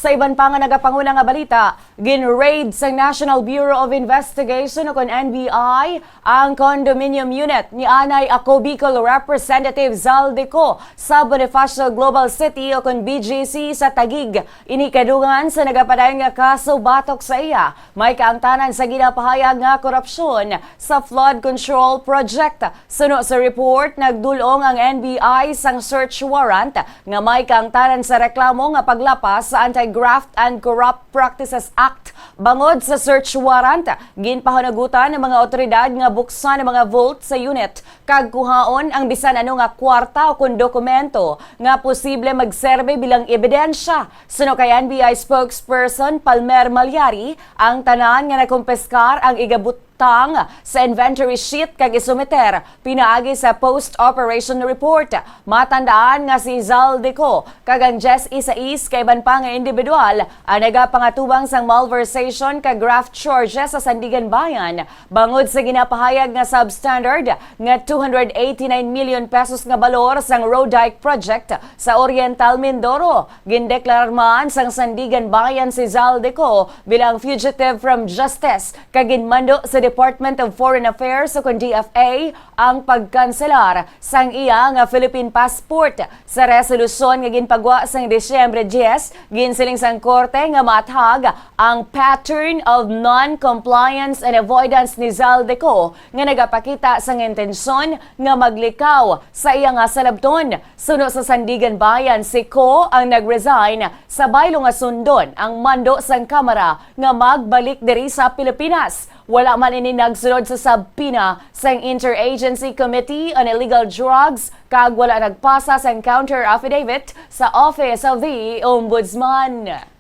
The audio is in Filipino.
Sa iban pa nga nagapanguna nga balita, gin-raid sa National Bureau of Investigation o NBI ang condominium unit ni Anay Ako Bicol Representative Zaldy Co sa Bonifacio Global City o BGC sa Taguig. Inikadungan sa nagapadayon nga kaso batok sa iya, may kaangtanan sa ginapahayag nga korupsyon sa flood control project. Suno sa report, nagdulong ang NBI sang search warrant nga may kaangtanan sa reklamo nga paglapas sa Anti-Graft and Corrupt Practices Act. Bangod sa search warrant, ginpahunagutan ng mga otoridad nga buksan ng mga vault sa unit kag kuhaon ang bisan ano nga kwarta o kung dokumento nga posible magserbe bilang ebidensya. Suno kay NBI spokesperson Palmer Malyari, ang tanan nga nakumpeskar ang igabutang sa inventory sheet kag isumiter pinaagi sa post-operation report. Matandaan nga si Zaldy Co kag ang Jess Isais kay ban pa nga individual ang nagapangatubang sang malversation kag graft charges sa Sandigan Bayan. Bangod sa ginapahayag nga substandard nga 289 million pesos nga balor sang road dike project sa Oriental Mindoro. Gindeklarar man sang Sandigan Bayan si Zaldy Co bilang fugitive from justice kag ginmando sa Department of Foreign Affairs o DFA ang pagkanselar sang iya nga Philippine passport. Sa resolusyon nga ginpagwa sang Disyembre 10, ginsiling sang korte nga matahag ang pattern of non-compliance and avoidance ni Zaldy Co nga nagapakita sang intensyon nga maglikaw sa iya nga salabton. Suno sa Sandigan Bayan, si Co ang nag-resign sa baylo nga sundon ang mando sang Kamara nga magbalik diri sa Pilipinas. Wala man ini nagsunod sa sabpina sang Interagency Committee on Illegal Drugs kag wala nagpasa sang counter affidavit sa Office of the Ombudsman.